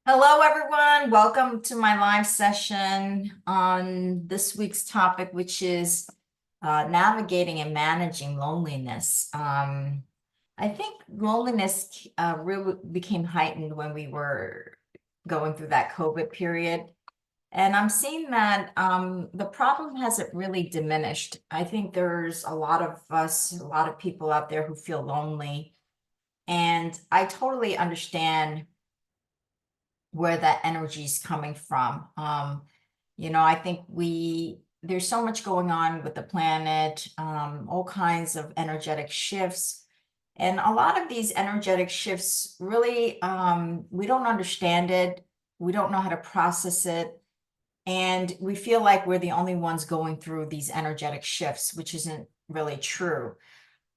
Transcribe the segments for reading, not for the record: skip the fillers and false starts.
Hello, everyone. Welcome to my live session on this week's topic, which is navigating and managing loneliness. I think loneliness really became heightened when we were going through that COVID period. And I'm seeing that the problem hasn't really diminished. I think there's a lot of us, a lot of people out there who feel lonely. And I totally understand where that energy is coming from. I think there's so much going on with the planet, all kinds of energetic shifts. And a lot of these energetic shifts really, we don't understand it. We don't know how to process it. And we feel like we're the only ones going through these energetic shifts, which isn't really true.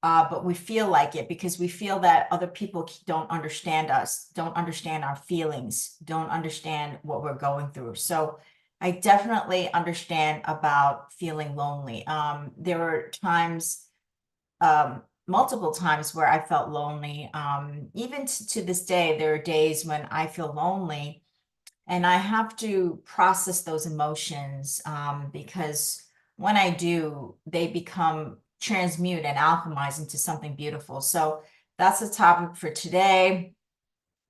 But we feel like it because we feel that other people don't understand us, don't understand our feelings, don't understand what we're going through. So I definitely understand about feeling lonely. There were times, multiple times where I felt lonely. Even to this day, there are days when I feel lonely and I have to process those emotions because when I do, they become transmute and alchemize into something beautiful. So that's the topic for today.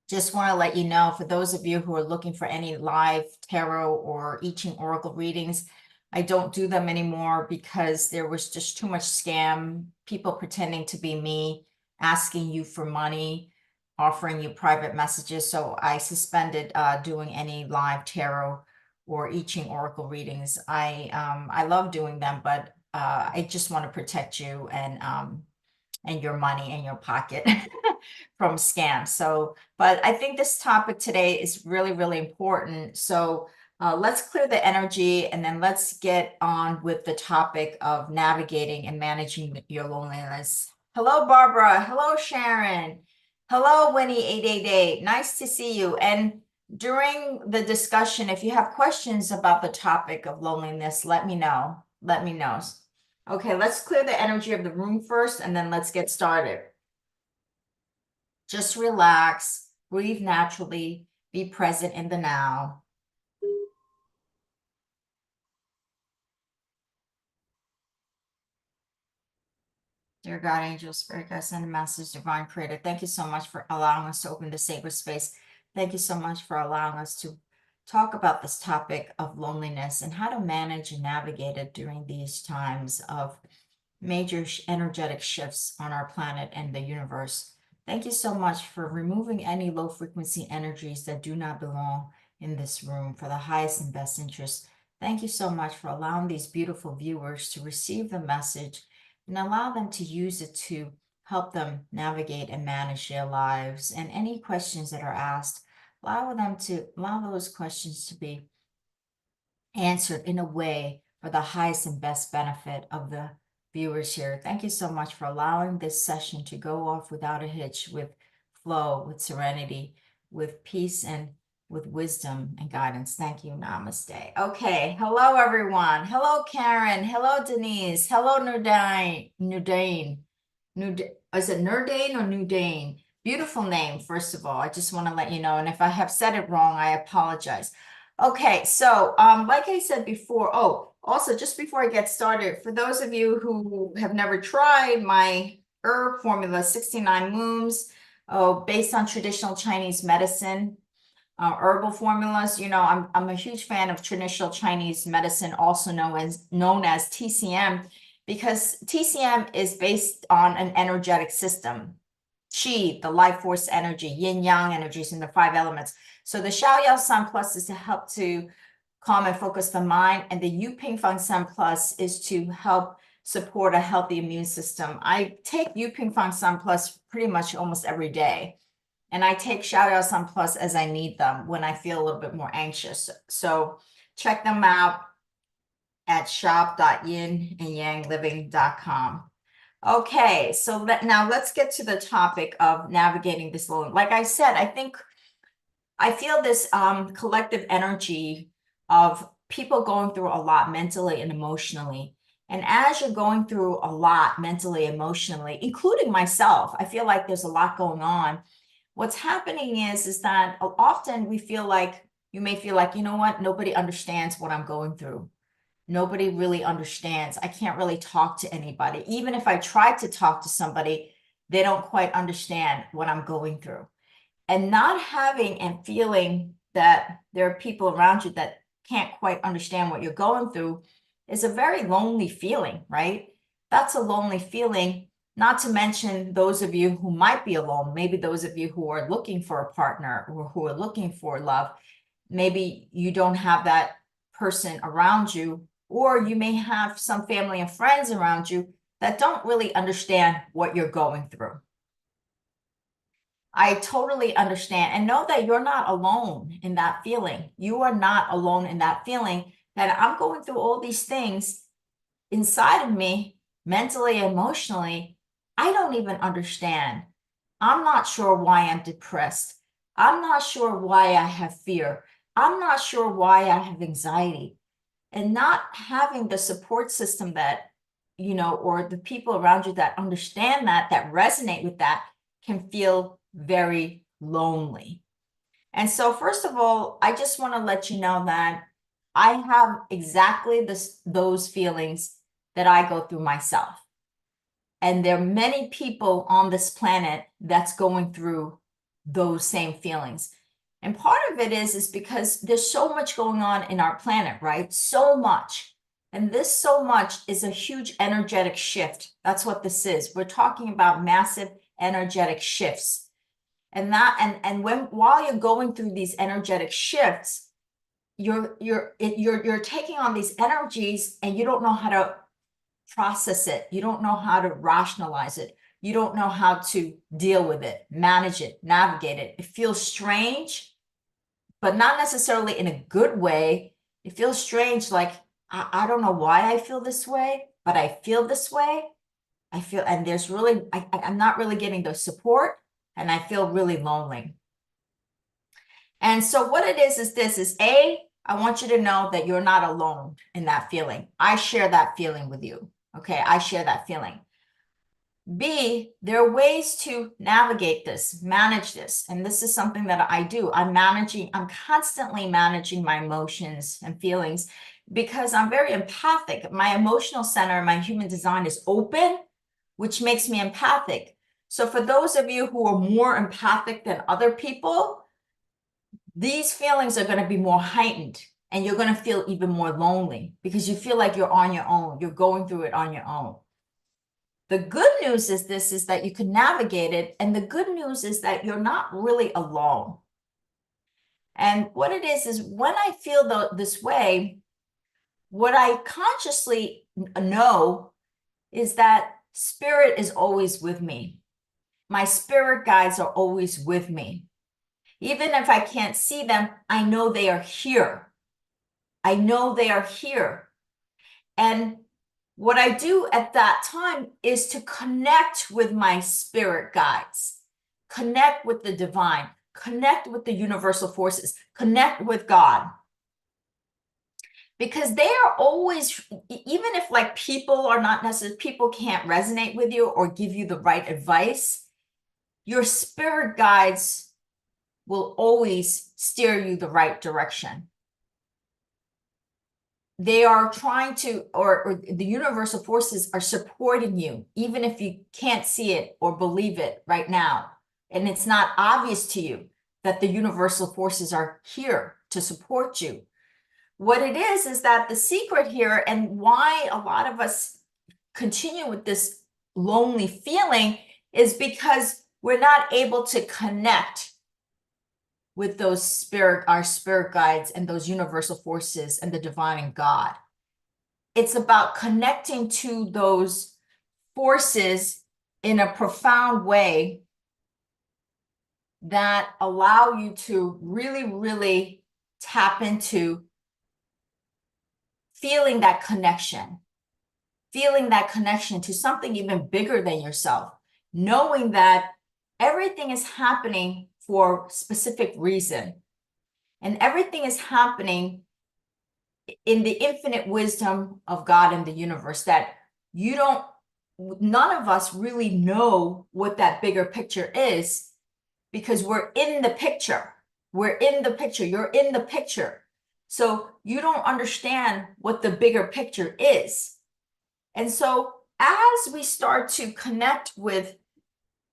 Just want to let you know, for those of you who are looking for any live tarot or I Ching oracle readings, I don't do them anymore because there was just too much scam, people pretending to be me, asking you for money, offering you private messages. So I suspended doing any live tarot or I Ching oracle readings. I love doing them, but I just want to protect you and your money in your pocket from scams. So, but I think this topic today is really, really important. So let's clear the energy and then let's get on with the topic of navigating and managing your loneliness. Hello, Barbara. Hello, Sharon. Hello, Winnie 888. Nice to see you. And during the discussion, if you have questions about the topic of loneliness, let me know. Let me know. Okay, let's clear the energy of the room first and then let's get started. Just relax, breathe naturally, be present in the now. Dear God, angel, spirit guide, send a message, divine creator. Thank you so much for allowing us to open the sacred space. Thank you so much for allowing us to talk about this topic of loneliness and how to manage and navigate it during these times of major energetic shifts on our planet and the universe. Thank you so much for removing any low frequency energies that do not belong in this room for the highest and best interest. Thank you so much for allowing these beautiful viewers to receive the message and allow them to use it to help them navigate and manage their lives. And any questions that are asked, allow those questions to be answered in a way for the highest and best benefit of the viewers here. Thank you so much for allowing this session to go off without a hitch, with flow, with serenity, with peace, and with wisdom and guidance. Thank you. Namaste. Okay. Hello, everyone. Hello, Karen. Hello, Denise. Hello, Nurdane. Is it Nurdane or Nudane? Beautiful name, first of all. I just want to let you know. And if I have said it wrong, I apologize. Okay, so like I said before, oh, also just before I get started, for those of you who have never tried my herb formula, 69 moons, based on traditional Chinese medicine, herbal formulas, I'm a huge fan of traditional Chinese medicine, also known as TCM, because TCM is based on an energetic system. Qi, the life force energy, yin yang energies, and the five elements. So the Xiao Yao Sun Plus is to help to calm and focus the mind, and the Yu Ping Fang Sun Plus is to help support a healthy immune system. I take Yu Ping Fang Sun Plus pretty much almost every day, and I take Xiao Yao Sun Plus as I need them when I feel a little bit more anxious. So check them out at shop.yinandyangliving.com. Okay, so now let's get to the topic of navigating this loan. Like I said, I feel this collective energy of people going through a lot mentally and emotionally. And as you're going through a lot mentally, emotionally, including myself, I feel like there's a lot going on. what's happening is that often we feel like, you may feel like, you know what, nobody understands what I'm going through. Nobody really understands. I can't really talk to anybody. Even if I try to talk to somebody, they don't quite understand what I'm going through. And not having and feeling that there are people around you that can't quite understand what you're going through is a very lonely feeling, right? That's a lonely feeling, not to mention those of you who might be alone, maybe those of you who are looking for a partner or who are looking for love. Maybe you don't have that person around you, or you may have some family and friends around you that don't really understand what you're going through. I totally understand, and know that you're not alone in that feeling. You are not alone in that feeling that I'm going through all these things inside of me, mentally, emotionally. I don't even understand. I'm not sure why I'm depressed. I'm not sure why I have fear. I'm not sure why I have anxiety. And not having the support system that, or the people around you that understand that resonate with that, can feel very lonely. And so, first of all, I just want to let you know that I have exactly those feelings that I go through myself. And there are many people on this planet that's going through those same feelings. And part of it is because there's so much going on in our planet, right? So much. And this so much is a huge energetic shift. That's what this is. We're talking about massive energetic shifts. And while you're going through these energetic shifts, you're taking on these energies and you don't know how to process it. You don't know how to rationalize it. You don't know how to deal with it, manage it, navigate it. It feels strange, but not necessarily in a good way. It feels strange, like, I don't know why I feel this way, but I feel this way. And there's really, I'm not really getting the support, and I feel really lonely. And so what it is this is I want you to know that you're not alone in that feeling. I share that feeling with you. Okay, I share that feeling. B, there are ways to navigate this, manage this. And this is something that I do. I'm constantly managing my emotions and feelings because I'm very empathic. My emotional center, my human design is open, which makes me empathic. So for those of you who are more empathic than other people, these feelings are going to be more heightened, and you're going to feel even more lonely because you feel like you're on your own. You're going through it on your own. The good news is that you can navigate it. And the good news is that you're not really alone. And what it is when I feel this way, what I consciously know is that spirit is always with me. My spirit guides are always with me. Even if I can't see them, I know they are here. I know they are here. And what I do at that time is to connect with my spirit guides, connect with the divine, connect with the universal forces, connect with God. Because they are always, even if like people are not necessarily, people can't resonate with you or give you the right advice, your spirit guides will always steer you the right direction. They are trying to, or the universal forces are supporting you, even if you can't see it or believe it right now. And it's not obvious to you that the universal forces are here to support you. What it is that the secret here, and why a lot of us continue with this lonely feeling, is because we're not able to connect with our spirit guides and those universal forces and the divine God. It's about connecting to those forces in a profound way that allow you to really, really tap into feeling that connection to something even bigger than yourself, knowing that everything is happening for a specific reason, and everything is happening in the infinite wisdom of God and the universe, that none of us really know what that bigger picture is, because we're in the picture. We're in the picture. You're in the picture. So you don't understand what the bigger picture is. And so as we start to connect with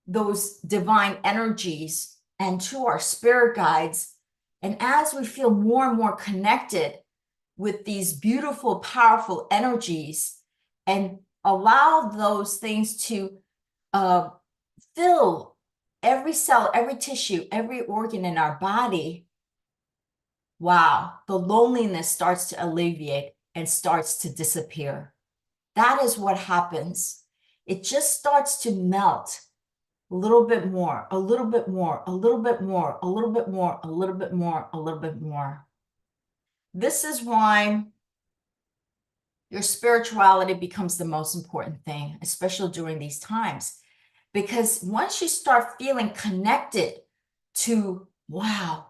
those divine energies and to our spirit guides, and as we feel more and more connected with these beautiful, powerful energies and allow those things to fill every cell, every tissue, every organ in our body, wow, the loneliness starts to alleviate and starts to disappear. That is what happens. It just starts to melt a little bit more, a little bit more, a little bit more, a little bit more, a little bit more, a little bit more. This is why your spirituality becomes the most important thing, especially during these times. Because once you start feeling connected to, wow,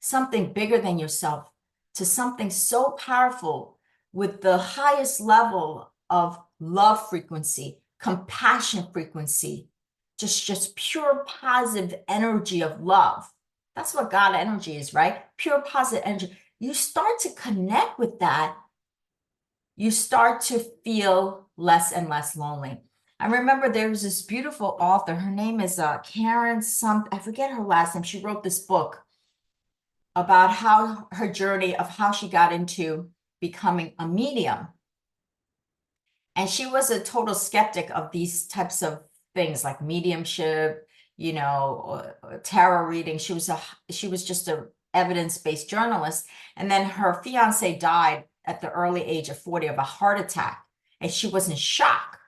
something bigger than yourself, to something so powerful with the highest level of love frequency, compassion frequency, just pure positive energy of love. That's what God energy is, right? Pure positive energy. You start to connect with that, you start to feel less and less lonely. I remember there was this beautiful author. Her name is Karen I forget her last name. She wrote this book about how her journey of how she got into becoming a medium. And she was a total skeptic of these types of things like mediumship, tarot reading. She was just a evidence-based journalist. And then her fiance died at the early age of 40 of a heart attack. And she was in shock.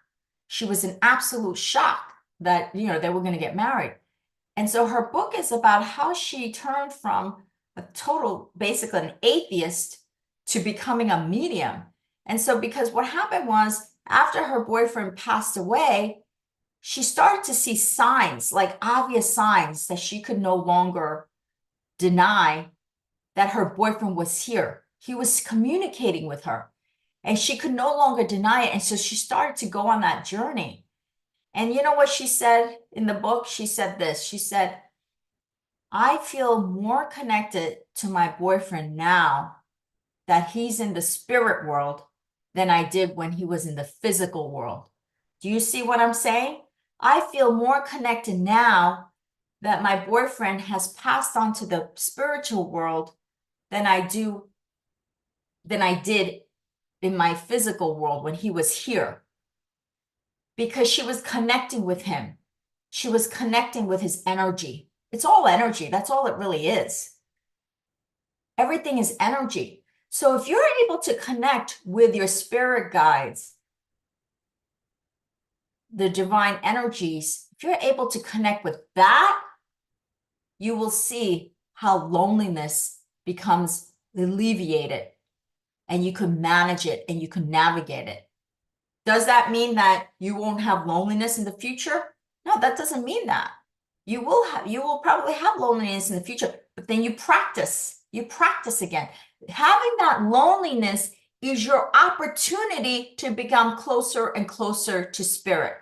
She was in absolute shock that, they were going to get married. And so her book is about how she turned from a total, basically an atheist, to becoming a medium. And so because what happened was after her boyfriend passed away, she started to see signs, like obvious signs that she could no longer deny that her boyfriend was here. He was communicating with her and she could no longer deny it. And so she started to go on that journey. And you know what she said in the book? She said this. She said, I feel more connected to my boyfriend now that he's in the spirit world than I did when he was in the physical world. Do you see what I'm saying? I feel more connected now that my boyfriend has passed on to the spiritual world than I did in my physical world when he was here. Because she was connecting with him. She was connecting with his energy. It's all energy. That's all it really is. Everything is energy. So if you're able to connect with your spirit guides, the divine energies, if you're able to connect with that, you will see how loneliness becomes alleviated and you can manage it and you can navigate it. Does that mean that you won't have loneliness in the future? No, that doesn't mean that. You will probably have loneliness in the future, but then you practice again. Having that loneliness is your opportunity to become closer and closer to spirit.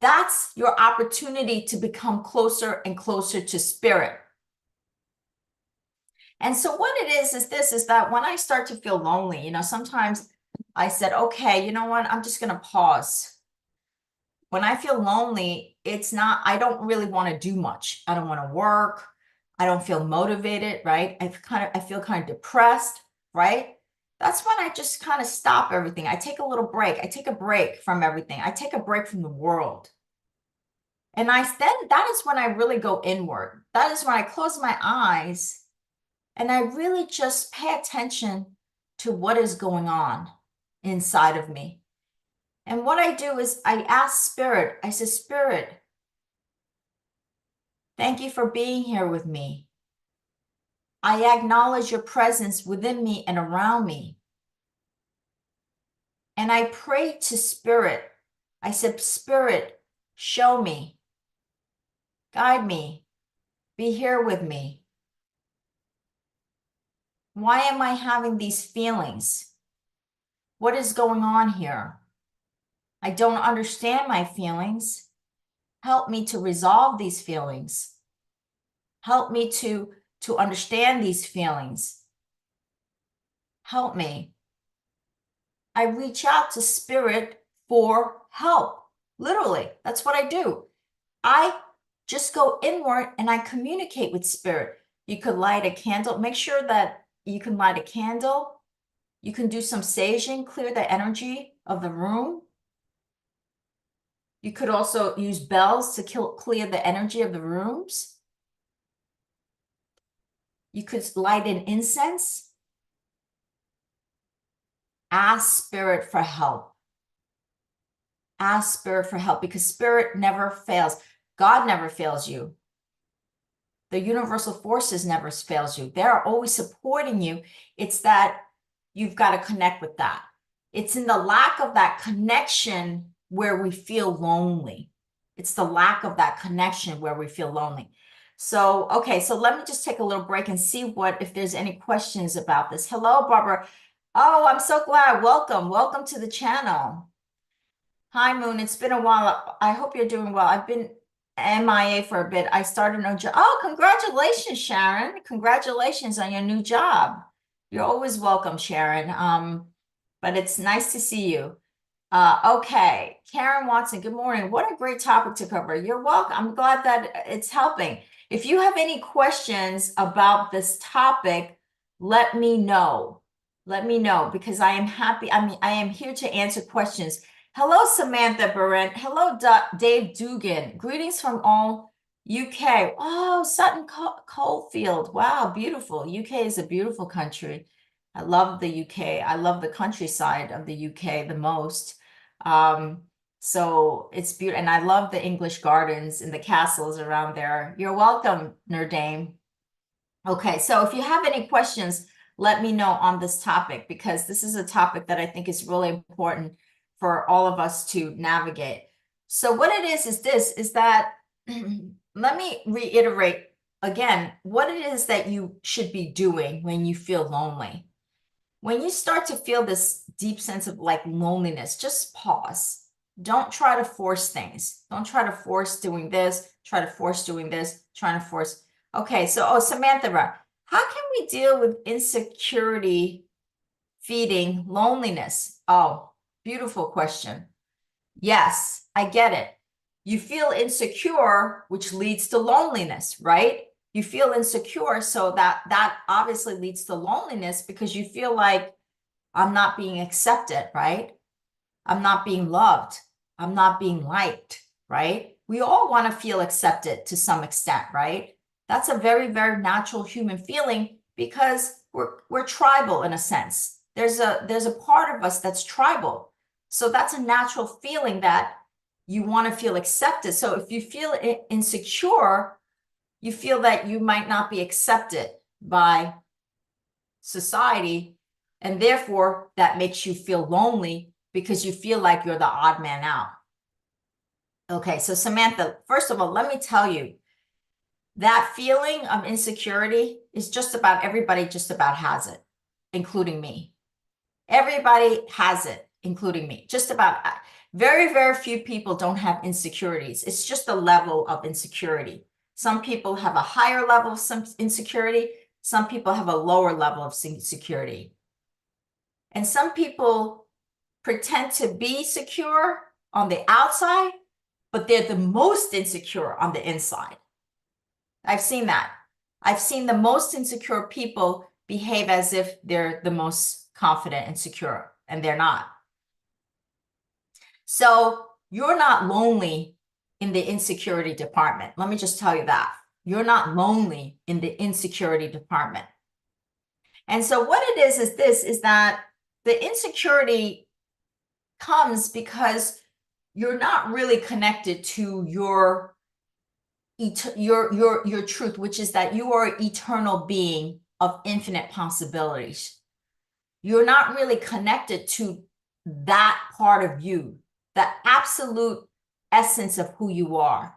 That's your opportunity to become closer and closer to spirit. And so what it is that when I start to feel lonely, sometimes I said, okay, you know what? I'm just going to pause. When I feel lonely, I don't really want to do much. I don't want to work. I don't feel motivated, right? I feel kind of depressed, right? That's when I just kind of stop everything. I take a little break. I take a break from everything. I take a break from the world. And that is when I really go inward. That is when I close my eyes and I really just pay attention to what is going on inside of me. And what I do is I ask Spirit, I say, Spirit, thank you for being here with me. I acknowledge your presence within me and around me. And I pray to Spirit. I said, Spirit, show me, guide me, be here with me. Why am I having these feelings? What is going on here? I don't understand my feelings. Help me to resolve these feelings. Help me to understand these feelings. Help me. I reach out to spirit for help. Literally, that's what I do. I just go inward and I communicate with spirit. You could light a candle. Make sure that you can light a candle. You can do some saging, clear the energy of the room. You could also use bells to clear the energy of the rooms. You could light an incense. Ask spirit for help. Ask spirit for help, because spirit never fails. God never fails you. The universal forces never fails you. They're always supporting you. It's that you've got to connect with that. It's in the lack of that connection where we feel lonely. It's the lack of that connection where we feel lonely. So, okay, so let me just take a little break and see if there's any questions about this. Hello, Barbara. Oh, I'm so glad. Welcome. Welcome to the channel. Hi, Moon. It's been a while. I hope you're doing well. I've been MIA for a bit. I started a new job. Oh, congratulations, Sharon. Congratulations on your new job. You're always welcome, Sharon. But it's nice to see you. Okay, Karen Watson, good morning. What a great topic to cover. You're welcome. I'm glad that it's helping. If you have any questions about this topic, let me know. Let me know, because I am happy. I am here to answer questions. Hello, Samantha Barrett. Hello, Dave Dugan. Greetings from all UK. Oh, Sutton Coldfield. Wow, beautiful. UK is a beautiful country. I love the UK. I love the countryside of the UK the most. So it's beautiful. And I love the English gardens and the castles around there. You're welcome, Nerdame. Okay, so if you have any questions, let me know on this topic, because this is a topic that I think is really important for all of us to navigate. So what it is that, let me reiterate again, what it is that you should be doing when you feel lonely. When you start to feel this deep sense of like loneliness, just pause. Don't try to force things. Don't try to force doing this, try to force doing this, trying to force. Okay, so, Samantha, how can we deal with insecurity feeding loneliness? Oh, beautiful question. Yes, I get it. You feel insecure, which leads to loneliness, right? You feel insecure, so that obviously leads to loneliness, because you feel like I'm not being accepted, right? I'm not being loved. I'm not being liked, right? We all want to feel accepted to some extent, right? That's a very, very natural human feeling, because we're tribal in a sense. There's a part of us that's tribal. So that's a natural feeling that you want to feel accepted. So if you feel insecure, you feel that you might not be accepted by society, and therefore that makes you feel lonely, because you feel like you're the odd man out. Okay, so Samantha, first of all, let me tell you, that feeling of insecurity is just about everybody just about has it, including me. Everybody has it, including me. Just about. Very, very few people don't have insecurities. It's just a level of insecurity. Some people have a higher level of some insecurity. Some people have a lower level of insecurity. And some people pretend to be secure on the outside, but they're the most insecure on the inside. I've seen that. I've seen the most insecure people behave as if they're the most confident and secure, and they're not. So you're not lonely in the insecurity department. Let me just tell you that. You're not lonely in the insecurity department. And so what it is that the insecurity comes because you're not really connected to your truth, which is that you are an eternal being of infinite possibilities. You're not really connected to that part of you, the absolute essence of who you are.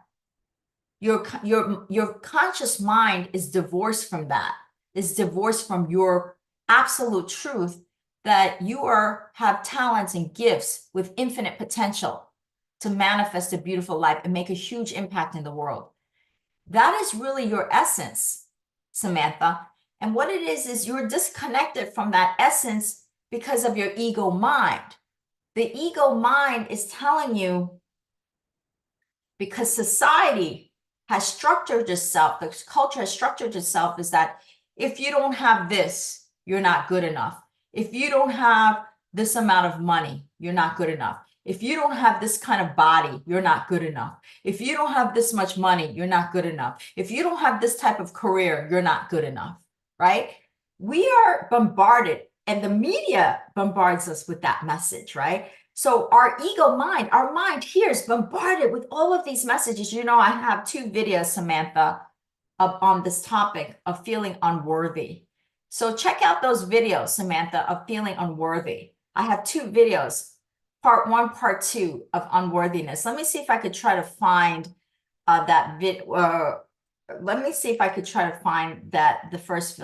Your conscious mind is divorced from that, is divorced from your absolute truth, that you have talents and gifts with infinite potential. to manifest a beautiful life and make a huge impact in the world. That is really your essence, Samantha. And what it is you're disconnected from that essence because of your ego mind. The ego mind is telling you, because society has structured itself, the culture has structured itself, is that if you don't have this, you're not good enough. If you don't have this amount of money, you're not good enough. If you don't have this kind of body, you're not good enough. If you don't have this much money, you're not good enough. If you don't have this type of career, you're not good enough, right? We are bombarded, and the media bombards us with that message, right? So our ego mind, our mind here is bombarded with all of these messages. You know, I have 2 videos, Samantha, on this topic of feeling unworthy. So check out those videos, Samantha, of feeling unworthy. I have 2 videos, part 1, part 2 of unworthiness. Let me see if I could try to find that vid. Let me see if I could try to find the first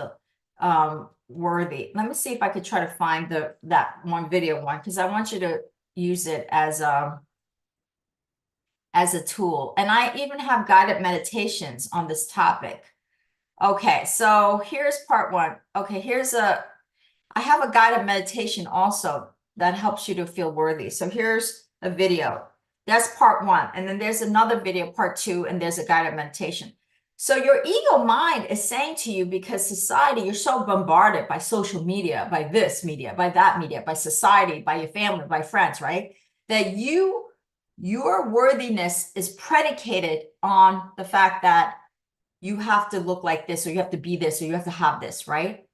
worthy. Let me see if I could try to find that one video one, because I want you to use it as a tool. And I even have guided meditations on this topic. Okay, so here's part 1. Okay, I have a guided meditation also that helps you to feel worthy. So here's a video. That's part 1. And then there's another video, part 2, and there's a guided meditation. So your ego mind is saying to you, because society, you're so bombarded by social media, by this media, by that media, by society, by your family, by friends, right? That your worthiness is predicated on the fact that you have to look like this, or you have to be this, or you have to have this, right?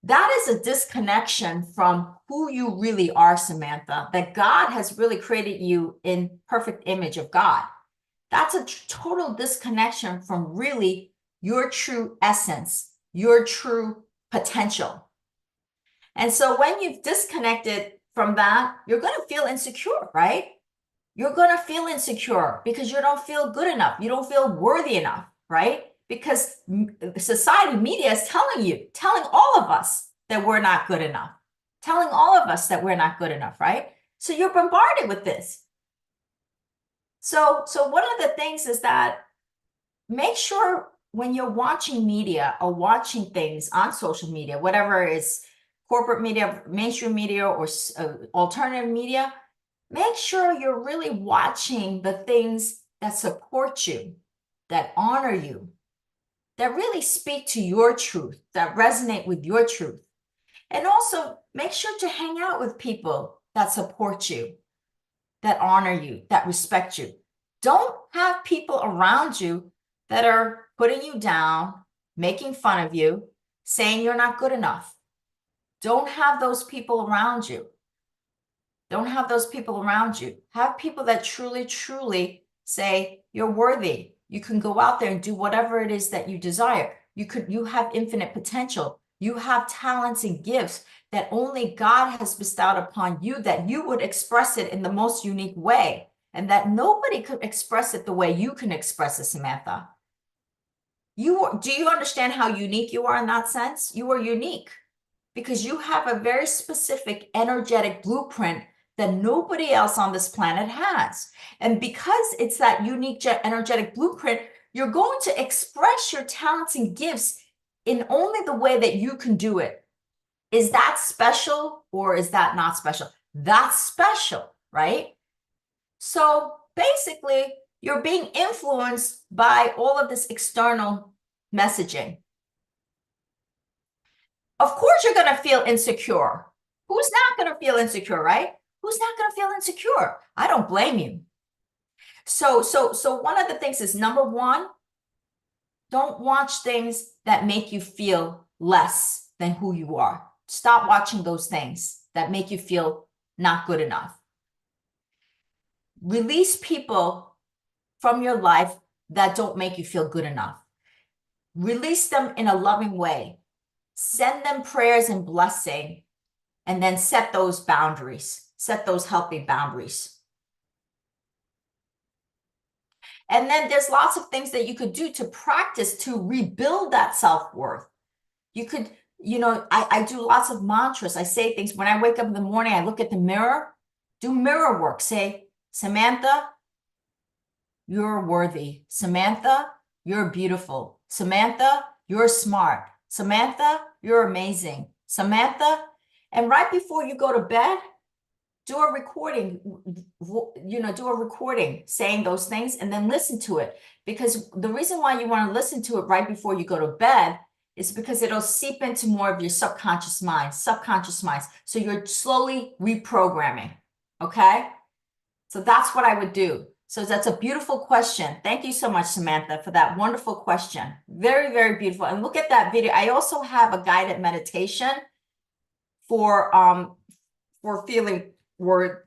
That is a disconnection from who you really are, Samantha, that God has really created you in perfect image of God. That's a total disconnection from really your true essence, your true potential. And so when you've disconnected from that, you're going to feel insecure, right? You're going to feel insecure because you don't feel good enough. You don't feel worthy enough, right? Because society, media is telling all of us that we're not good enough, telling all of us that we're not good enough, right? So you're bombarded with this. So one of the things is that make sure when you're watching media or watching things on social media, whatever is corporate media, mainstream media, or alternative media, make sure you're really watching the things that support you, that honor you, that really speak to your truth, that resonate with your truth. And also make sure to hang out with people that support you, that honor you, that respect you. Don't have people around you that are putting you down, making fun of you, saying you're not good enough. Don't have those people around you. Don't have those people around you. Have people that truly, truly say you're worthy. You can go out there and do whatever it is that you desire. You have infinite potential. You have talents and gifts that only God has bestowed upon you, that you would express it in the most unique way, and that nobody could express it the way you can express it, Samantha. Do you understand how unique you are in that sense? You are unique because you have a very specific energetic blueprint that nobody else on this planet has. And because it's that unique energetic blueprint, you're going to express your talents and gifts in only the way that you can do it. Is that special or is that not special? That's special, right? So basically, you're being influenced by all of this external messaging. Of course, you're going to feel insecure. Who's not going to feel insecure, right? Who's not going to feel insecure? I don't blame you. So one of the things is, number 1, don't watch things that make you feel less than who you are. Stop watching those things that make you feel not good enough. Release people from your life that don't make you feel good enough. Release them in a loving way. Send them prayers and blessing, and then set those boundaries. Set those healthy boundaries. And then there's lots of things that you could do to practice to rebuild that self-worth. You could, I do lots of mantras. I say things when I wake up in the morning, I look at the mirror, do mirror work. Say, Samantha, you're worthy. Samantha, you're beautiful. Samantha, you're smart. Samantha, you're amazing. Samantha, and right before you go to bed, do a recording, do a recording saying those things and then listen to it. Because the reason why you want to listen to it right before you go to bed is because it'll seep into more of your subconscious mind, So you're slowly reprogramming. Okay. So that's what I would do. So that's a beautiful question. Thank you so much, Samantha, for that wonderful question. Very, very beautiful. And look at that video. I also have a guided meditation for feeling worth.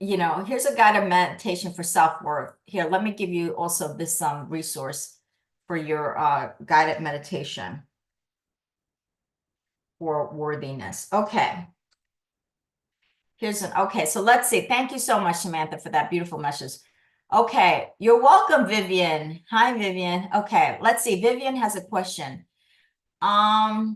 Here's a guided meditation for self-worth. Here, let me give you also this resource for your guided meditation for worthiness. Okay. Okay, so let's see. Thank you so much, Samantha, for that beautiful message. Okay, you're welcome, Vivian. Hi, Vivian. Okay, let's see. Vivian has a question. Oh,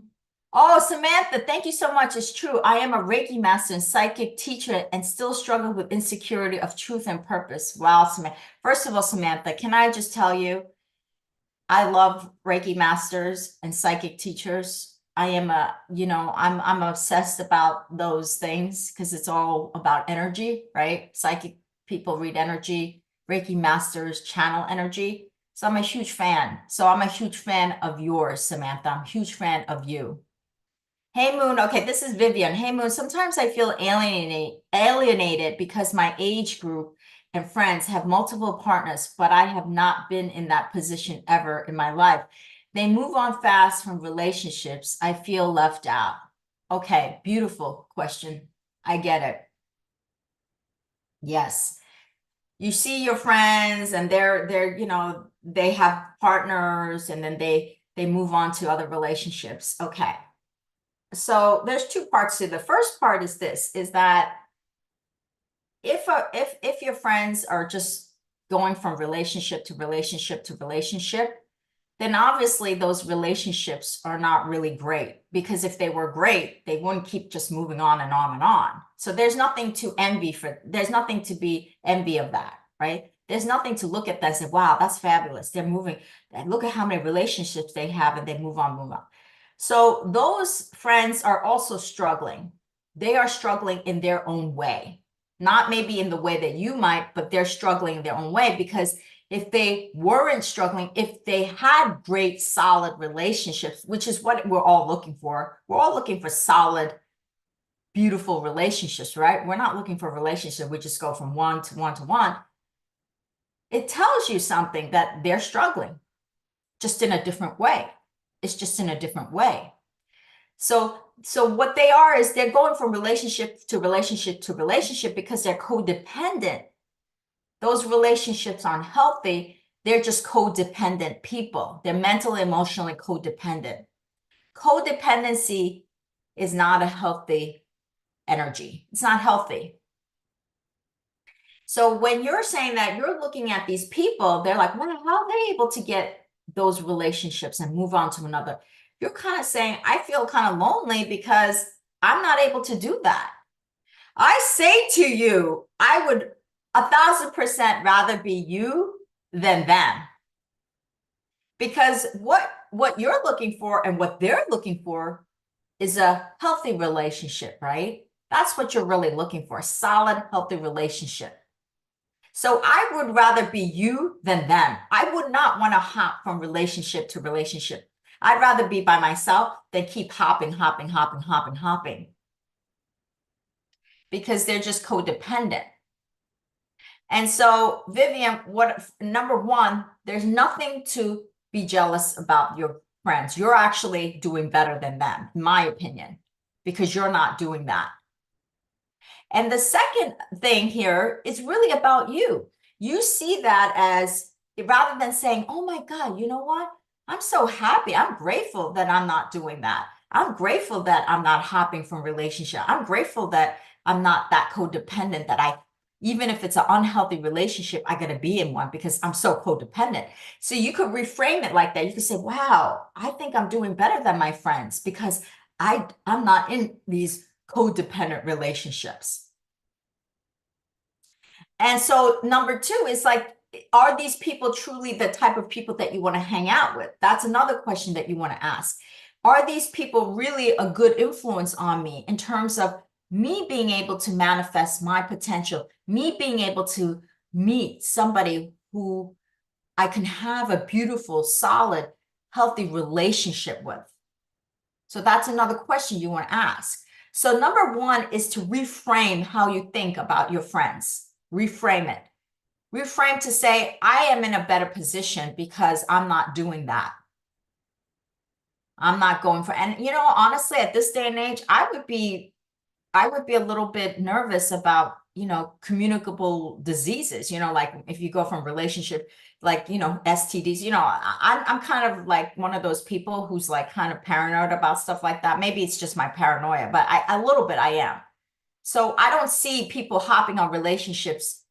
Samantha, thank you so much. It's true. I am a Reiki master and psychic teacher and still struggle with insecurity of truth and purpose. Wow, Samantha. First of all, Samantha, can I just tell you, I love Reiki masters and psychic teachers. I'm obsessed about those things because it's all about energy, right? Psychic people read energy, Reiki masters channel energy. So I'm a huge fan. So I'm a huge fan of yours, Samantha. I'm a huge fan of you. Hey Moon, okay, this is Vivian. Hey Moon, sometimes I feel alienated because my age group and friends have multiple partners, but I have not been in that position ever in my life. They move on fast from relationships. I feel left out. Okay, beautiful question. I get it. Yes. You see your friends and they have partners and then they move on to other relationships. Okay. So there's two parts to the first part is this, is that if your friends are just going from relationship to relationship to relationship, then obviously those relationships are not really great, because if they were great, they wouldn't keep just moving on and on and on. So there's nothing to there's nothing to be envy of that, right? There's nothing to look at that and say, wow, that's fabulous. They're moving, and look at how many relationships they have and they move on. So those friends are also struggling. They are struggling in their own way, not maybe in the way that you might, but they're struggling in their own way, because if they weren't struggling, if they had great, solid relationships, which is what we're all looking for. We're all looking for solid, beautiful relationships, right? We're not looking for a relationship. We just go from one to one to one. It tells you something that they're struggling, just in a different way. It's just in a different way. So what they are is they're going from relationship to relationship to relationship because they're codependent. Those relationships aren't healthy. They're just codependent people. They're mentally, emotionally codependent. Codependency is not a healthy energy. It's not healthy. So when you're saying that, you're looking at these people, they're like, well, how are they able to get those relationships and move on to another? You're kind of saying, I feel kind of lonely because I'm not able to do that. I say to you, I would 1,000% rather be you than them. Because what you're looking for and what they're looking for is a healthy relationship, right? That's what you're really looking for, a solid, healthy relationship. So I would rather be you than them. I would not want to hop from relationship to relationship. I'd rather be by myself than keep hopping. Because they're just codependent. And so, Vivian, number one, there's nothing to be jealous about your friends. You're actually doing better than them, in my opinion, because you're not doing that. And the second thing here is really about you. You see that as, rather than saying, oh my God, you know what? I'm so happy. I'm grateful that I'm not doing that. I'm grateful that I'm not hopping from relationship. I'm grateful that I'm not that codependent, that even if it's an unhealthy relationship, I got to be in one because I'm so codependent. So you could reframe it like that. You could say, wow, I think I'm doing better than my friends because I'm not in these codependent relationships. And so number two is like, are these people truly the type of people that you want to hang out with? That's another question that you want to ask. Are these people really a good influence on me in terms of me being able to manifest my potential, me being able to meet somebody who I can have a beautiful, solid, healthy relationship with? So that's another question you want to ask. So number one is to reframe how you think about your friends. Reframe it. Reframe to say, I am in a better position because I'm not doing that. I'm not going for, and you know, honestly, at this day and age, I would be a little bit nervous about, you know, communicable diseases, you know, like if you go from relationship, like, you know, STDs, you know, I'm kind of like one of those people who's like kind of paranoid about stuff like that. Maybe it's just my paranoia, but a little bit I am. So I don't see people hopping on relationships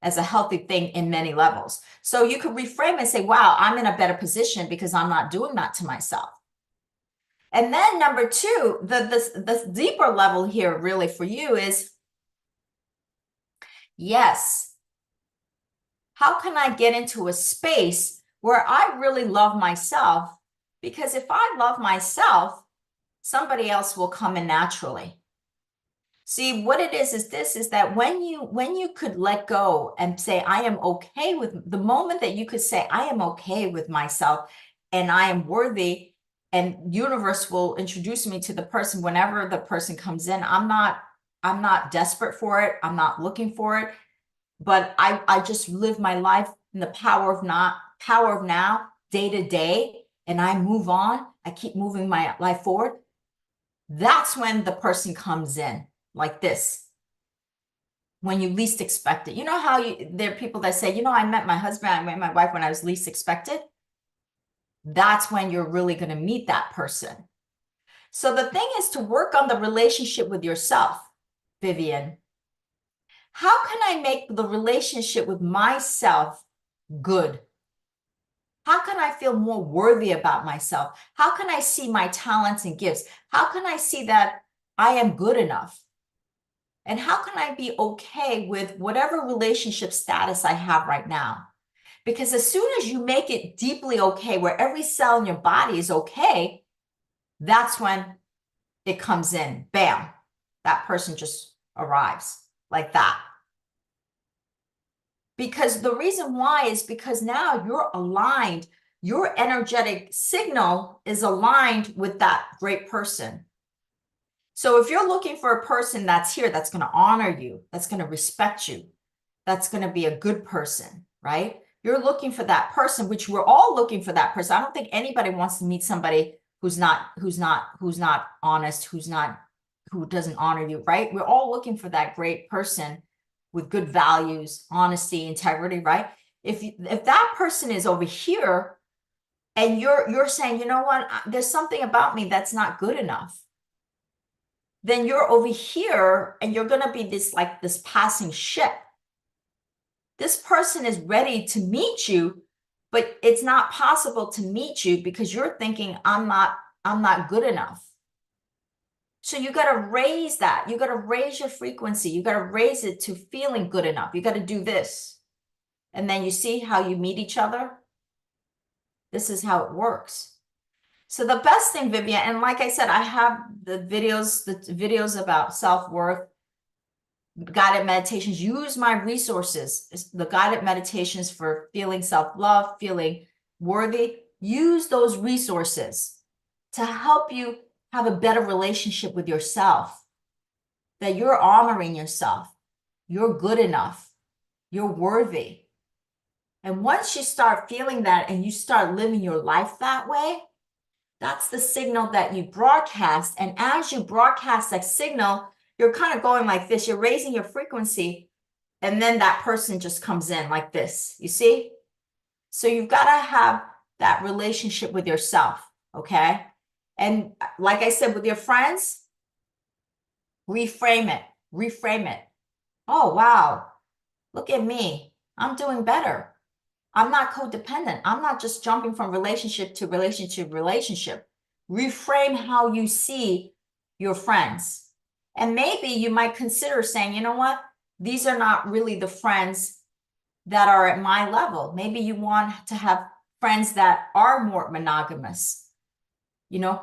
as a healthy thing in many levels. So you could reframe and say, wow, I'm in a better position because I'm not doing that to myself. And then number two, the deeper level here really for you is, yes, how can I get into a space where I really love myself? Because if I love myself, somebody else will come in naturally. See, what it is this is that when you could let go and say, I am okay with the moment that you could say, I am okay with myself and I am worthy, and universe will introduce me to the person whenever the person comes in. I'm not desperate for it. I'm not looking for it, but I just live my life in the power of now, day to day, and I move on. I keep moving my life forward. That's when the person comes in like this, when you least expect it. You know how there are people that say, you know, I met my husband, I met my wife when I was least expected. That's when you're really going to meet that person. So the thing is to work on the relationship with yourself, Vivian. How can I make the relationship with myself good? How can I feel more worthy about myself? How can I see my talents and gifts? How can I see that I am good enough? And how can I be okay with whatever relationship status I have right now? Because as soon as you make it deeply okay, where every cell in your body is okay, that's when it comes in. Bam, that person just arrives like that. Because the reason why is because now you're aligned. Your energetic signal is aligned with that great person. So if you're looking for a person that's here, that's going to honor you, that's going to respect you, that's going to be a good person, right? You're looking for that person, which we're all looking for that person. I don't think anybody wants to meet somebody who's not honest, who doesn't honor you, right? We're all looking for that great person with good values, honesty, integrity, right? If that person is over here and you're saying, you know what, there's something about me that's not good enough, then you're over here and you're going to be this passing ship. This person is ready to meet you, but it's not possible to meet you because you're thinking, I'm not good enough. So you got to raise that. You got to raise your frequency. You got to raise it to feeling good enough. You got to do this. And then you see how you meet each other. This is how it works. So the best thing, Vivian, and like I said, I have the videos about self-worth, guided meditations. Use my resources, the guided meditations for feeling self-love, feeling worthy. Use those resources to help you have a better relationship with yourself, that you're honoring yourself, you're good enough, you're worthy. And once you start feeling that and you start living your life that way, that's the signal that you broadcast. And as you broadcast that signal, you're kind of going like this, you're raising your frequency, and then that person just comes in like this, you see? So you've got to have that relationship with yourself, okay? And like I said, with your friends, reframe it. Oh, wow, look at me. I'm doing better. I'm not codependent. I'm not just jumping from relationship to relationship. Reframe how you see your friends. And maybe you might consider saying, you know what? these are not really the friends that are at my level. Maybe you want to have friends that are more monogamous,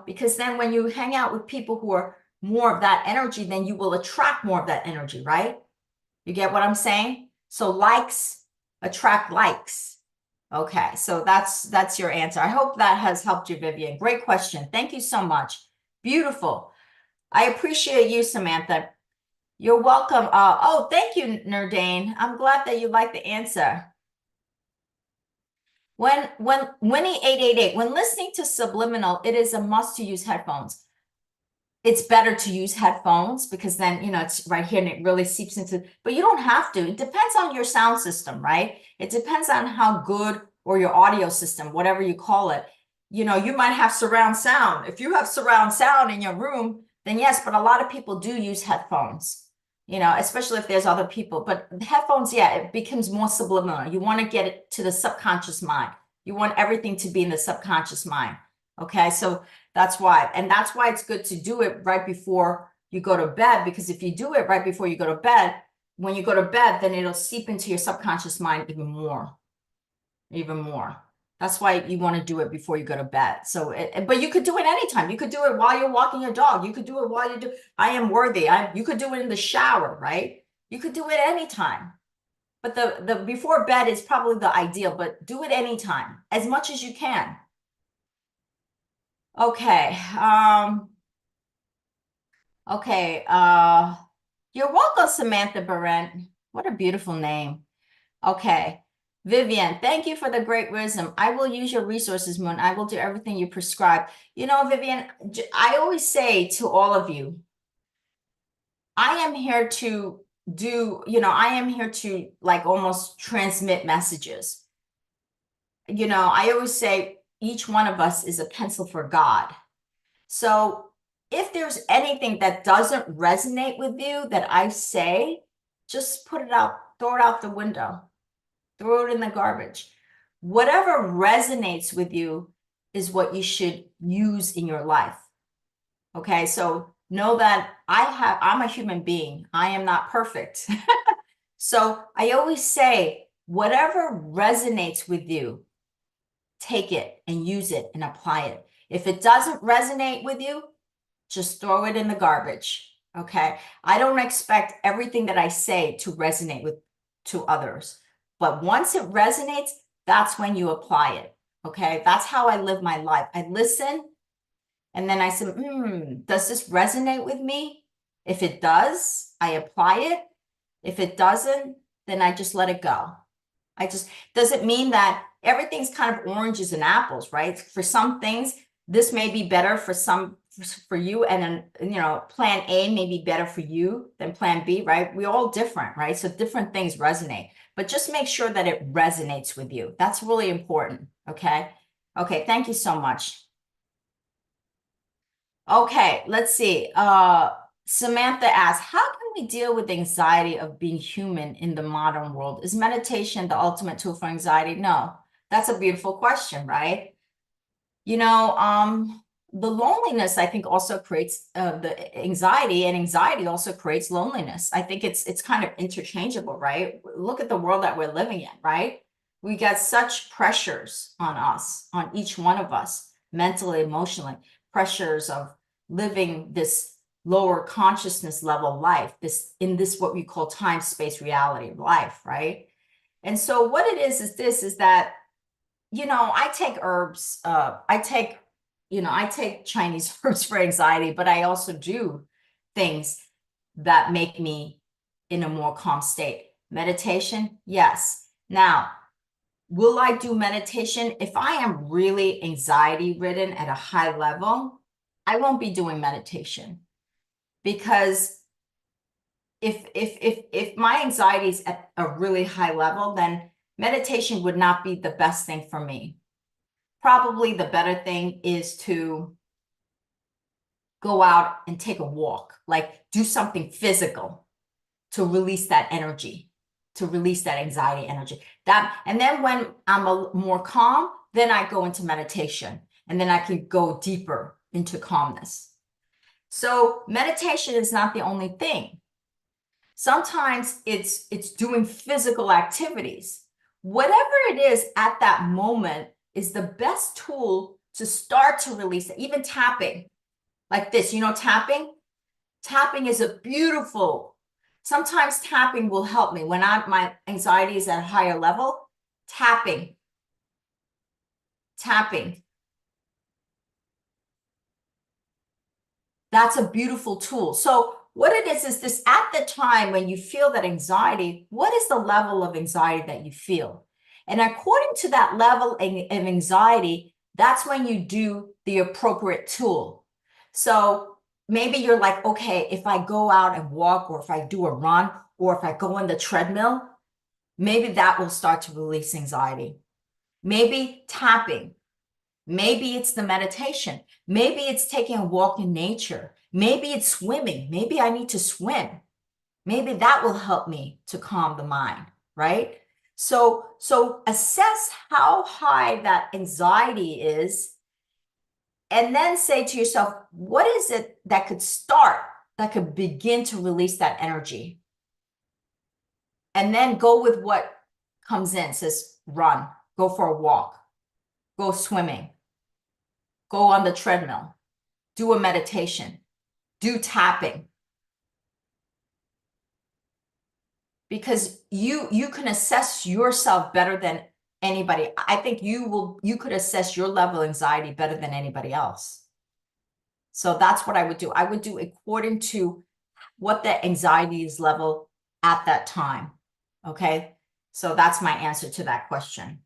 because then when you hang out with people who are more of that energy, then you will attract more of that energy, right? You get what I'm saying? So likes attract likes. Okay, so that's your answer. I hope that has helped you, Vivian. Great question. Thank you so much. Beautiful. I appreciate you, Samantha. You're welcome. Oh, thank you, Nerdane. I'm glad that you like the answer. When Winnie 888, when listening to subliminal, it is a must to use headphones. It's better to use headphones because then, it's right here and it really seeps into, but you don't have to. It depends on your sound system, right? It depends on how good, or your audio system, whatever you call it. You might have surround sound. If you have surround sound in your room, then yes, but a lot of people do use headphones, especially if there's other people. But headphones, yeah, it becomes more subliminal. You want to get it to the subconscious mind. You want everything to be in the subconscious mind. Okay, so that's why. And that's why it's good to do it right before you go to bed, because if you do it right before you go to bed, when you go to bed, then it'll seep into your subconscious mind even more. That's why you want to do it before you go to bed. So, but you could do it anytime. You could do it while you're walking your dog. You could do it while you do, I am worthy. You could do it in the shower, right? You could do it anytime. But the before bed is probably the ideal, but do it anytime, as much as you can. Okay. Okay. You're welcome, Samantha Barrett. What a beautiful name. Okay. Vivian, thank you for the great wisdom. I will use your resources, Moon. I will do everything you prescribe. Vivian, I always say to all of you, I am here to I am here to like almost transmit messages. I always say each one of us is a pencil for God. So if there's anything that doesn't resonate with you that I say, just put it out, throw it out the window, throw it in the garbage. Whatever resonates with you is what you should use in your life. Okay, so know that I'm a human being. I am not perfect. So I always say, whatever resonates with you, take it and use it and apply it. If it doesn't resonate with you, just throw it in the garbage. Okay. I don't expect everything that I say to resonate to others. But once it resonates, that's when you apply it. Okay. That's how I live my life. I listen and then I say, does this resonate with me? If it does, I apply it. If it doesn't, then I just let it go. Doesn't mean that everything's kind of oranges and apples, right? For some things, this may be better for you, and then plan A may be better for you than plan B, right? We're all different, right? So different things resonate, but just make sure that it resonates with you. That's really important. Okay. Thank you so much. Okay, let's see. Samantha asks, how can we deal with anxiety of being human in the modern world? Is meditation the ultimate tool for anxiety? No, that's a beautiful question, right? The loneliness, I think, also creates the anxiety, and anxiety also creates loneliness. I think it's kind of interchangeable, right? Look at the world that we're living in, right? We got such pressures on us, on each one of us, mentally, emotionally, pressures of living this lower consciousness level life, in this what we call time, space, reality life, right? And so what it is that I take herbs. I take Chinese herbs for anxiety, but I also do things that make me in a more calm state. Meditation, yes. Now, will I do meditation? If I am really anxiety ridden at a high level, I won't be doing meditation, because if my anxiety is at a really high level, then meditation would not be the best thing for me. Probably the better thing is to go out and take a walk, like do something physical to release that energy, to release that anxiety energy. And then when I'm more calm, then I go into meditation, and then I can go deeper into calmness. So meditation is not the only thing. Sometimes it's doing physical activities. Whatever it is at that moment is the best tool to start to release it. Even tapping like this, tapping. Tapping is a beautiful. Sometimes tapping will help me when my anxiety is at a higher level. Tapping. That's a beautiful tool. So what it is this at the time when you feel that anxiety, what is the level of anxiety that you feel? And according to that level of anxiety, that's when you do the appropriate tool. So maybe you're like, okay, if I go out and walk, or if I do a run, or if I go on the treadmill, maybe that will start to release anxiety. Maybe tapping. Maybe it's the meditation. Maybe it's taking a walk in nature. Maybe it's swimming. Maybe I need to swim. Maybe that will help me to calm the mind, right? So assess how high that anxiety is, and then say to yourself, what is it that could begin to release that energy? And then go with what comes in. Says run, go for a walk, go swimming, go on the treadmill, do a meditation, do tapping. Because you can assess yourself better than anybody. I think you could assess your level of anxiety better than anybody else. So that's what I would do. I would do according to what the anxiety is level at that time. Okay. So that's my answer to that question.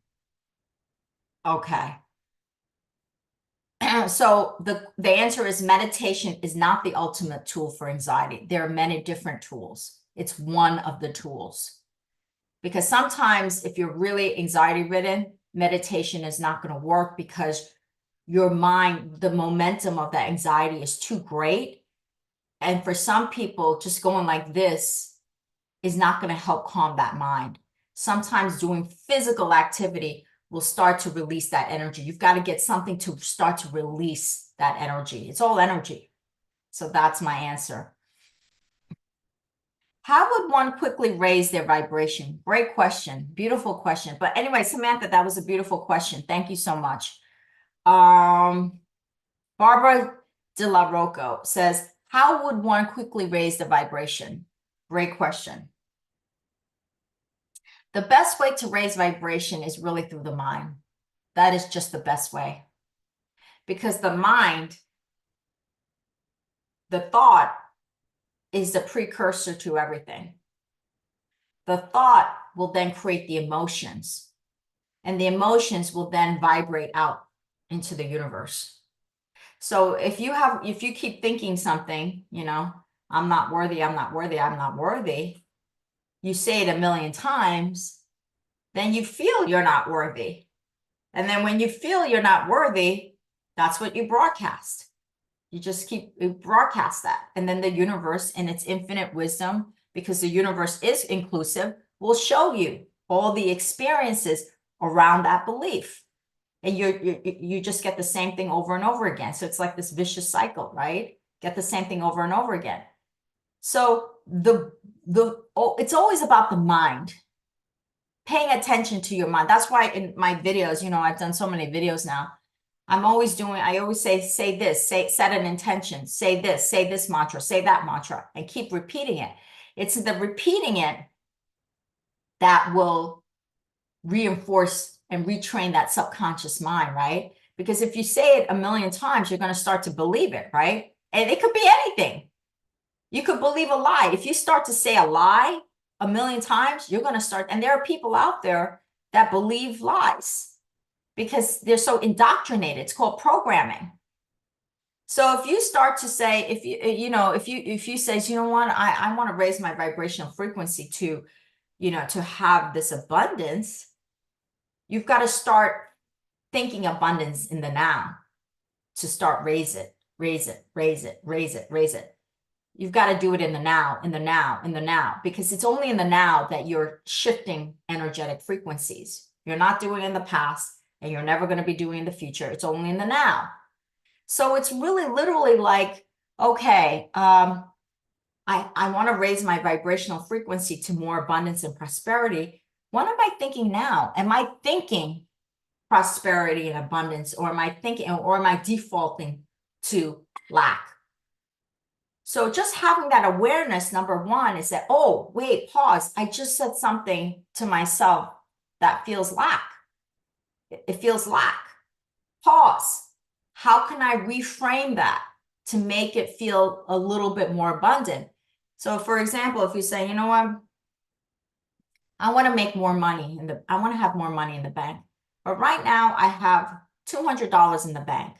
Okay. So the answer is meditation is not the ultimate tool for anxiety. There are many different tools. It's one of the tools. Because sometimes if you're really anxiety ridden, meditation is not going to work because your mind, the momentum of that anxiety is too great. And for some people, just going like this is not going to help calm that mind. Sometimes doing physical activity will start to release that energy. You've got to get something to start to release that energy. It's all energy. So that's my answer. How would one quickly raise their vibration? Great question. Beautiful question. But anyway, Samantha, that was a beautiful question. Thank you so much. Barbara De La Rocco says, how would one quickly raise the vibration? Great question. The best way to raise vibration is really through the mind. That is just the best way. Because the mind, the thought, is the precursor to everything. The thought will then create the emotions, and the emotions will then vibrate out into the universe. So if you keep thinking something, I'm not worthy, I'm not worthy, I'm not worthy, you say it a million times, then you feel you're not worthy. And then when you feel you're not worthy, that's what you broadcast. You just broadcast that. And then the universe, in its infinite wisdom, because the universe is inclusive, will show you all the experiences around that belief. And you just get the same thing over and over again. So it's like this vicious cycle, right? Get the same thing over and over again. So it's always about the mind. Paying attention to your mind. That's why in my videos, I've done so many videos now. I always say this, set an intention, say this mantra, say that mantra, and keep repeating it. It's the repeating it that will reinforce and retrain that subconscious mind, right? Because if you say it a million times, you're going to start to believe it, right? And it could be anything. You could believe a lie. If you start to say a lie a million times, you're going to start. And there are people out there that believe lies because they're so indoctrinated. It's called programming. So if you start to say, if you say, you know what, I want to raise my vibrational frequency to have this abundance, you've got to start thinking abundance in the now to start raise it. You've got to do it in the now, because it's only in the now that you're shifting energetic frequencies. You're not doing it in the past, and you're never going to be doing in the future. It's only in the now. So it's really literally like, okay, I want to raise my vibrational frequency to more abundance and prosperity. What am I thinking now? Am I thinking prosperity and abundance, or am I thinking, or am I defaulting to lack? So just having that awareness, number one, is that, oh, wait, pause. I just said something to myself that feels lack. It feels lack. Pause. How can I reframe that to make it feel a little bit more abundant? So for example, if you say, you know what, I want to make more money I want to have more money in the bank. But right now I have $200 in the bank.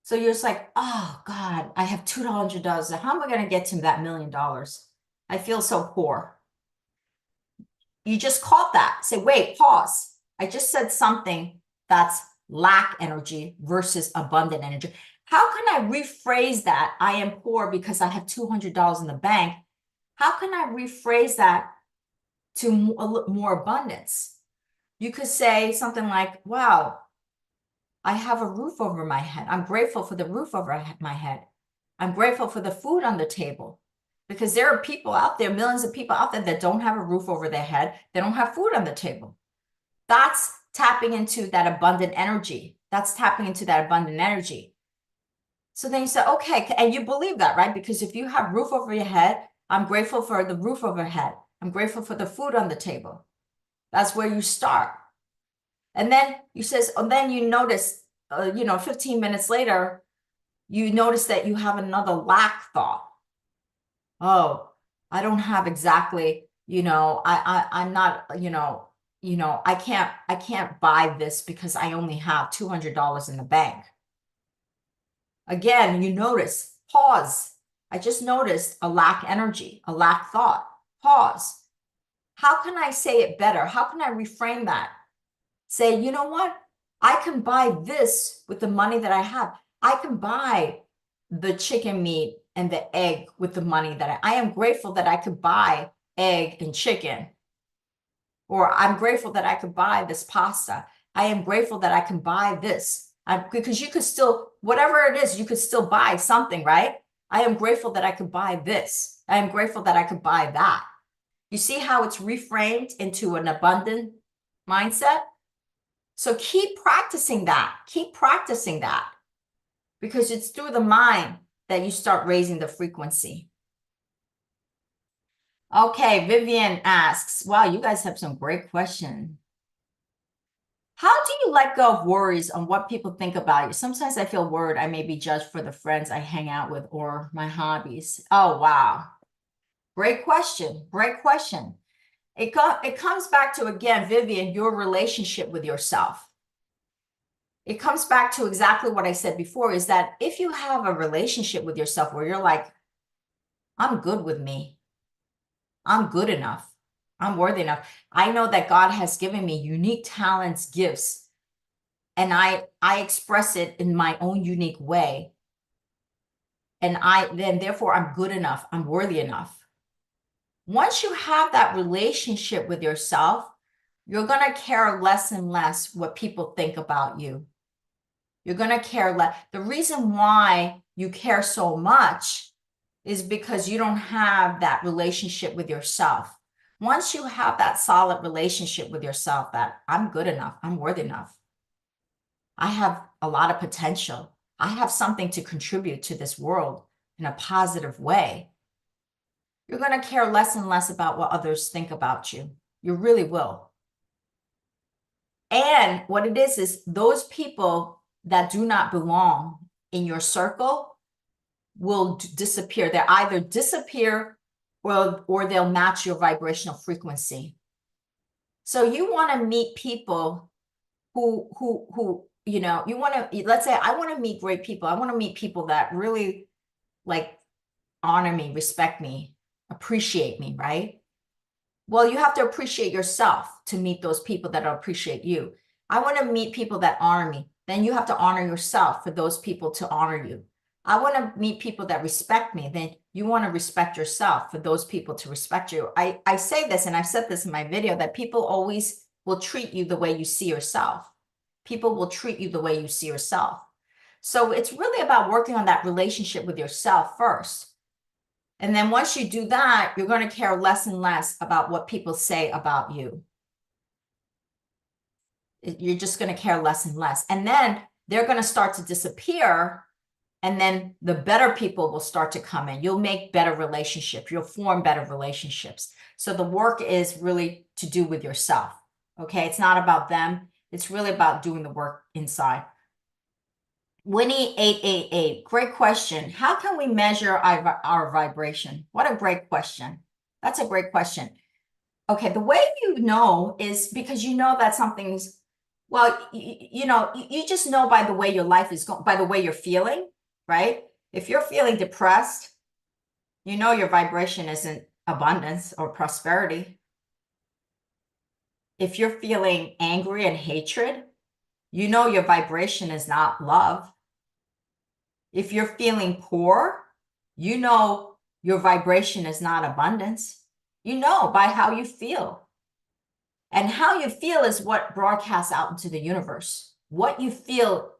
So you're just like, oh God, I have $200. How am I going to get to that $1 million? I feel so poor. You just caught that. Say, wait, pause. I just said something that's lack energy versus abundant energy. How can I rephrase that? I am poor because I have $200 in the bank. How can I rephrase that to more abundance? You could say something like, wow, I have a roof over my head. I'm grateful for the roof over my head. I'm grateful for the food on the table. Because there are people out there, millions of people out there that don't have a roof over their head. They don't have food on the table. That's tapping into that abundant energy. That's tapping into that abundant energy. So then you say, okay, and you believe that, right? Because if you have roof over your head, I'm grateful for the roof over your head. I'm grateful for the food on the table. That's where you start. And then you says, and then you notice, 15 minutes later, you notice that you have another lack thought. Oh, I don't have exactly, I'm not, I can't buy this because I only have $200 in the bank. Again, you notice, pause. I just noticed a lack energy, a lack thought. Pause. How can I say it better? How can I reframe that? Say, you know what? I can buy this with the money that I have. I can buy the chicken meat and the egg with the money that I am grateful that I could buy egg and chicken. Or I'm grateful that I could buy this pasta. I am grateful that I can buy this. Because you could still, whatever it is, you could still buy something, right? I am grateful that I could buy this. I am grateful that I could buy that. You see how it's reframed into an abundant mindset? So keep practicing that. Keep practicing that. Because it's through the mind that you start raising the frequency. Okay, Vivian asks, wow, you guys have some great questions. How do you let go of worries on what people think about you? Sometimes I feel worried I may be judged for the friends I hang out with or my hobbies. Oh, wow. Great question. Great question. It comes back to, again, Vivian, your relationship with yourself. It comes back to exactly what I said before, is that if you have a relationship with yourself where you're like, I'm good with me, I'm good enough, I'm worthy enough. I know that God has given me unique talents, gifts, and I express it in my own unique way. And therefore I'm good enough, I'm worthy enough. Once you have that relationship with yourself, you're going to care less and less what people think about you. You're going to care less. The reason why you care so much is because you don't have that relationship with yourself. Once you have that solid relationship with yourself, that I'm good enough, I'm worthy enough, I have a lot of potential, I have something to contribute to this world in a positive way, you're going to care less and less about what others think about you. You really will. And what it is those people that do not belong in your circle will disappear. They either disappear or they'll match your vibrational frequency. So you want to meet people who you want to, let's say I want to meet great people. I want to meet people that really like honor me, respect me, appreciate me, right? Well, you have to appreciate yourself to meet those people that appreciate you. I want to meet people that honor me. Then you have to honor yourself for those people to honor you. I want to meet people that respect me. Then you want to respect yourself for those people to respect you. I say this, and I've said this in my video, that people always will treat you the way you see yourself. People will treat you the way you see yourself. So it's really about working on that relationship with yourself first. And then once you do that, you're going to care less and less about what people say about you. You're just going to care less and less. And then they're going to start to disappear. And then the better people will start to come in. You'll make better relationships. You'll form better relationships. So the work is really to do with yourself. Okay. It's not about them. It's really about doing the work inside. Winnie 888, great question. How can we measure our vibration? What a great question. That's a great question. Okay, the way you know is because you know that something's, well, you just know by the way your life is going, by the way you're feeling, right? If you're feeling depressed, you know your vibration isn't abundance or prosperity. If you're feeling angry and hatred, you know your vibration is not love. If you're feeling poor, you know your vibration is not abundance. You know by how you feel. And how you feel is what broadcasts out into the universe. What you feel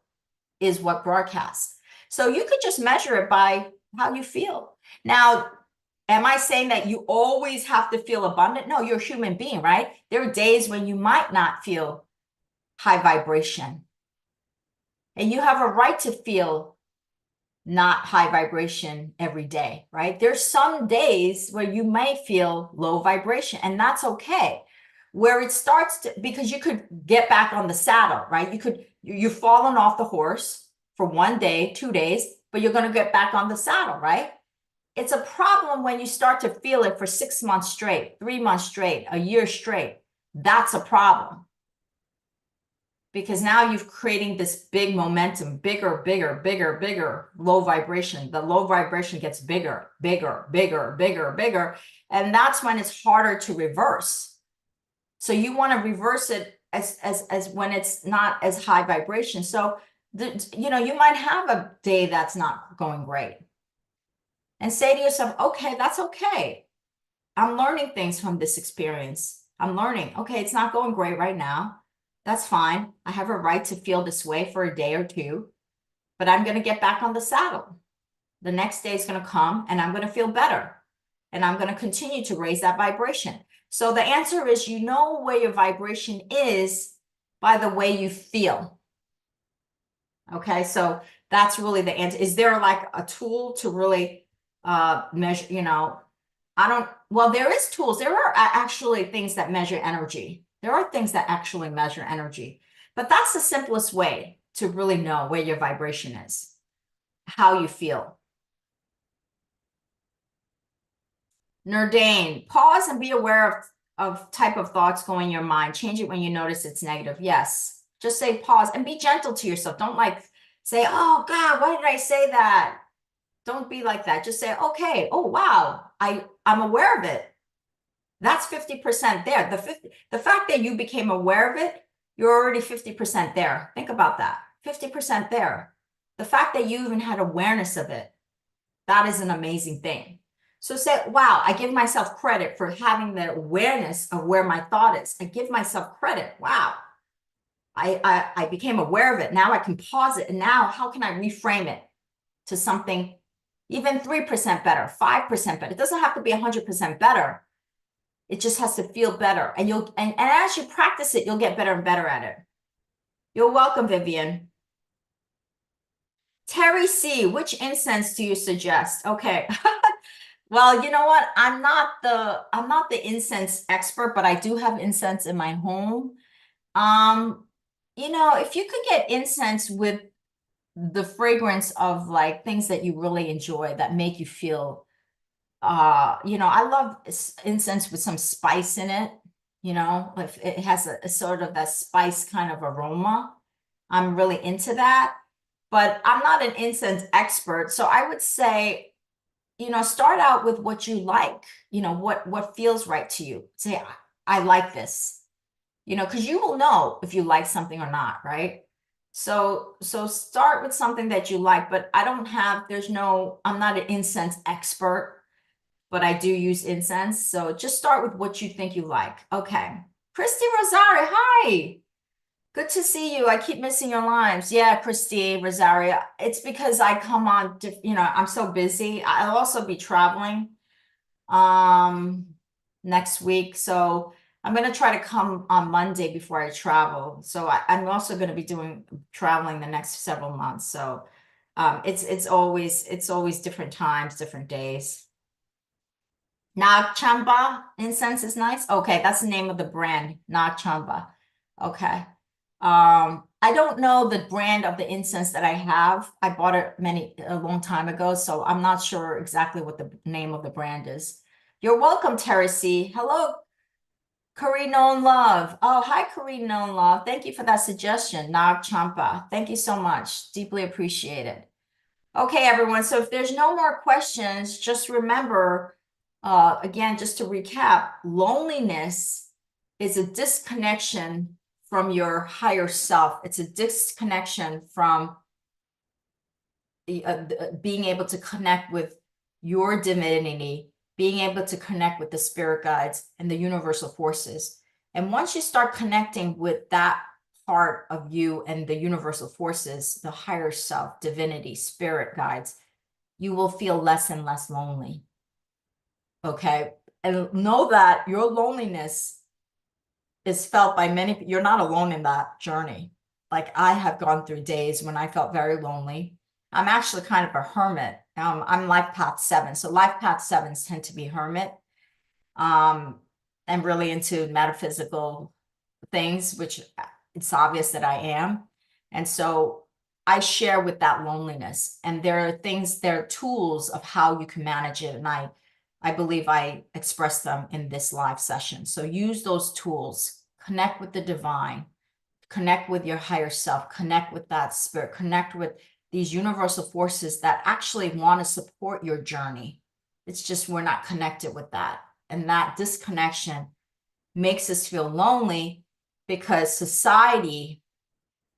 is what broadcasts. So you could just measure it by how you feel. Now, am I saying that you always have to feel abundant? No, you're a human being, right? There are days when you might not feel high vibration. And you have a right to feel not high vibration every day, right? There's some days where you may feel low vibration, and that's okay. Where it starts to, because you could get back on the saddle, right? You've fallen off the horse for 1 day, 2 days, but you're going to get back on the saddle, right? It's a problem when you start to feel it for 6 months straight, 3 months straight, a year straight. That's a problem. Because now you're creating this big momentum, bigger, low vibration. The low vibration gets bigger. And that's when it's harder to reverse. So you want to reverse it as when it's not as high vibration. So, you might have a day that's not going great. And say to yourself, okay, that's okay. I'm learning things from this experience. I'm learning, okay, it's not going great right now. That's fine. I have a right to feel this way for a day or two, but I'm going to get back on the saddle. The next day is going to come and I'm going to feel better. And I'm going to continue to raise that vibration. So the answer is, you know where your vibration is by the way you feel. Okay, so that's really the answer. Is there like a tool to really measure, well, there is tools. There are actually things that measure energy. There are things that actually measure energy, but that's the simplest way to really know where your vibration is, how you feel. Nerdane, pause and be aware of type of thoughts going in your mind. Change it when you notice it's negative. Yes, just say pause and be gentle to yourself. Don't like say, oh God, why did I say that? Don't be like that. Just say, okay, oh wow, I'm aware of it. That's 50% there. The fact that you became aware of it, you're already 50% there. Think about that. 50% there. The fact that you even had awareness of it, that is an amazing thing. So say, wow, I give myself credit for having the awareness of where my thought is. I give myself credit. Wow. I became aware of it. Now I can pause it. And now how can I reframe it to something even 3% better, 5% better? It doesn't have to be 100% better. It just has to feel better. And and as you practice it, you'll get better and better at it. You're welcome, Vivian. Terry C, which incense do you suggest? Okay. Well, you know what? I'm not the incense expert, but I do have incense in my home. If you could get incense with the fragrance of like things that you really enjoy that make you feel I love incense with some spice in it. If it has a sort of that spice kind of aroma, I'm really into that. But I'm not an incense expert, so I would say, start out with what you like. What feels right to you. Say, I like this. Because you will know if you like something or not, right? So start with something that you like. But I'm not an incense expert, but I do use incense. So just start with what you think you like. Okay. Christy Rosario, hi. Good to see you. I keep missing your lives. Yeah, Christine, Rosario. It's because I come on, I'm so busy. I'll also be traveling um next week. So I'm gonna try to come on Monday before I travel. So I'm also gonna be doing traveling the next several months. So it's always different times, different days. Nag Chamba incense is nice. Okay, that's the name of the brand, Nag Chamba. Okay. I don't know the brand of the incense that I have. I bought it a long time ago, so I'm not sure exactly what the name of the brand is. You're welcome, Terry C. Hello, Corinne Known Love. Oh, hi, Corinne Known Love. Thank you for that suggestion, Nag Champa. Thank you so much. Deeply appreciated. Okay, everyone. So if there's no more questions, just remember, again, just to recap, loneliness is a disconnection from your higher self. It's a disconnection from being able to connect with your divinity, being able to connect with the spirit guides and the universal forces. And once you start connecting with that part of you and the universal forces, the higher self, divinity, spirit guides, you will feel less and less lonely. Okay. And know that your loneliness is felt by many. You're not alone in that journey. Like I have gone through days when I felt very lonely. I'm actually kind of a hermit. I'm life path 7. So life path 7s tend to be hermit. And really into metaphysical things, which it's obvious that I am. And so I share with that loneliness. And there are tools of how you can manage it. And I believe I express them in this live session. So use those tools, connect with the divine, connect with your higher self, connect with that spirit, connect with these universal forces that actually want to support your journey. It's just we're not connected with that. And that disconnection makes us feel lonely because society,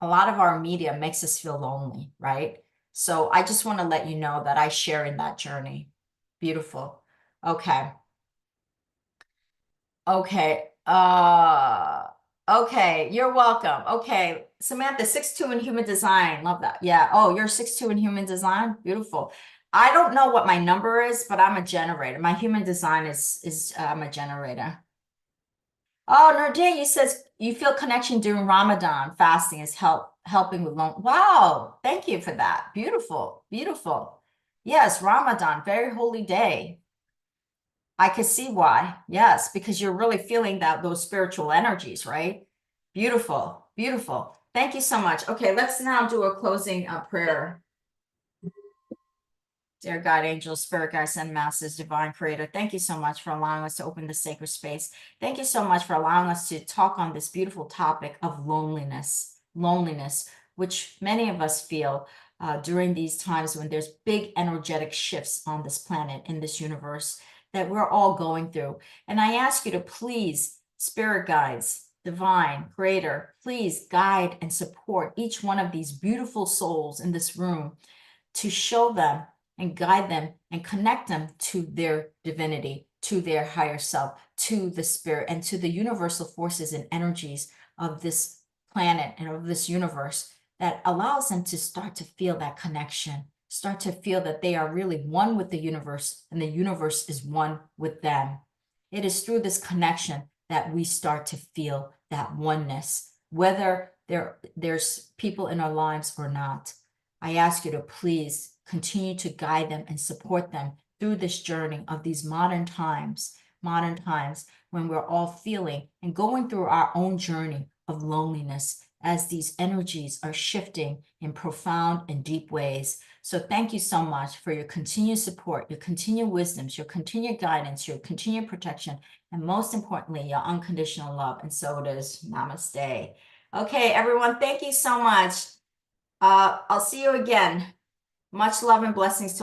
a lot of our media makes us feel lonely, right? So I just want to let you know that I share in that journey. Beautiful. Okay. Okay. Okay, you're welcome. Okay, Samantha, 6'2" in human design. Love that. Yeah. Oh, you're 6'2" in human design. Beautiful. I don't know what my number is, but I'm a generator. My human design is I'm a generator. Oh, Nordine, you says you feel connection during Ramadan. Fasting is helping with long. Wow, thank you for that. Beautiful, beautiful. Yes, Ramadan, very holy day. I can see why. Yes, because you're really feeling those spiritual energies, right? Beautiful, beautiful. Thank you so much. Okay, let's now do a closing prayer. Dear God, angels, spirit guides, and masters, divine creator, thank you so much for allowing us to open the sacred space. Thank you so much for allowing us to talk on this beautiful topic of loneliness, which many of us feel during these times when there's big energetic shifts on this planet, in this universe, that we're all going through. And I ask you to please, spirit guides, divine creator, please guide and support each one of these beautiful souls in this room to show them and guide them and connect them to their divinity, to their higher self, to the spirit, and to the universal forces and energies of this planet and of this universe that allows them to start to feel that connection, start to feel that they are really one with the universe and the universe is one with them. It is through this connection that we start to feel that oneness, whether there's people in our lives or not. I ask you to please continue to guide them and support them through this journey of these modern times when we're all feeling and going through our own journey of loneliness as these energies are shifting in profound and deep ways. So thank you so much for your continued support, your continued wisdoms, your continued guidance, your continued protection, and most importantly, your unconditional love. And so it is. Namaste. Okay, everyone, thank you so much. I'll see you again. Much love and blessings to